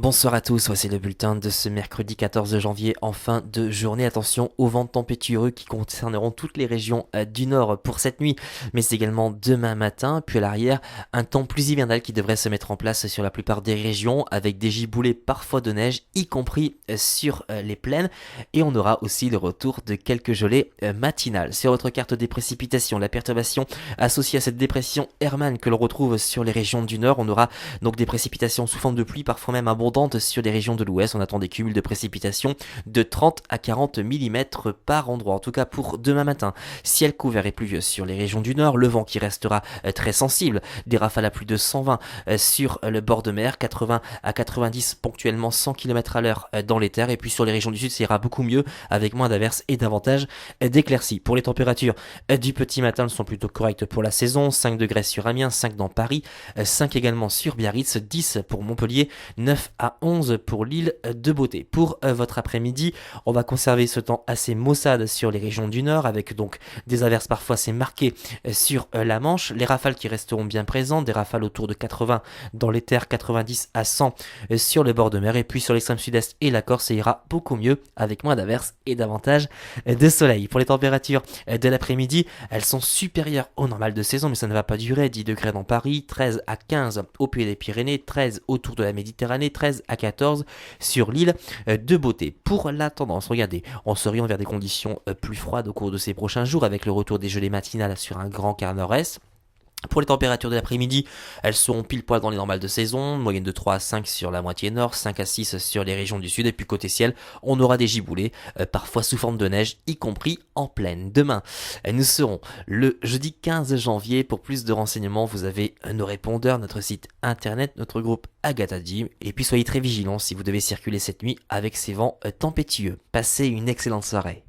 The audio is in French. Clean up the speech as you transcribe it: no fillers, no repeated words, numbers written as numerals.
Bonsoir à tous, voici le bulletin de ce mercredi 14 janvier en fin de journée. Attention aux vents tempétueux qui concerneront toutes les régions du nord pour cette nuit, mais également demain matin. Puis à l'arrière, un temps plus hivernal qui devrait se mettre en place sur la plupart des régions avec des giboulées parfois de neige, y compris sur les plaines. Et on aura aussi le retour de quelques gelées matinales. Sur votre carte des précipitations, la perturbation associée à cette dépression Hermann que l'on retrouve sur les régions du nord, on aura donc des précipitations sous forme de pluie, parfois même abondantes sur les régions de l'ouest. On attend des cumuls de précipitations de 30 à 40 mm par endroit, en tout cas pour demain matin. Ciel couvert et pluvieux sur les régions du nord, le vent qui restera très sensible, des rafales à plus de 120 sur le bord de mer, 80 à 90 ponctuellement 100 km à l'heure dans les terres, et puis sur les régions du sud ça ira beaucoup mieux avec moins d'averses et davantage d'éclaircies. Pour les températures du petit matin, elles sont plutôt correctes pour la saison, 5 degrés sur Amiens, 5 dans Paris, 5 également sur Biarritz, 10 pour Montpellier, 9 à 11 pour l'île de Beauté. Pour votre après-midi, on va conserver ce temps assez maussade sur les régions du nord, avec donc des averses parfois assez marquées sur la Manche, les rafales qui resteront bien présentes, des rafales autour de 80 dans les terres, 90 à 100 sur le bord de mer, et puis sur l'extrême sud-est et la Corse, ça ira beaucoup mieux avec moins d'averses et davantage de soleil. Pour les températures de l'après-midi, elles sont supérieures au normal de saison, mais ça ne va pas durer. 10 degrés dans Paris, 13 à 15 au pied des Pyrénées, 13 autour de la Méditerranée, 13 à 14 sur l'île de Beauté. Pour la tendance, regardez, on s'oriente vers des conditions plus froides au cours de ces prochains jours avec le retour des gelées matinales sur un grand quart nord-est. Pour les températures de l'après-midi, elles seront pile poil dans les normales de saison, moyenne de 3 à 5 sur la moitié nord, 5 à 6 sur les régions du sud, et puis côté ciel, on aura des giboulées, parfois sous forme de neige, y compris en plaine. Demain, nous serons le jeudi 15 janvier. Pour plus de renseignements, vous avez nos répondeurs, notre site internet, notre groupe Agatha Gym, et puis soyez très vigilants si vous devez circuler cette nuit avec ces vents tempétueux. Passez une excellente soirée.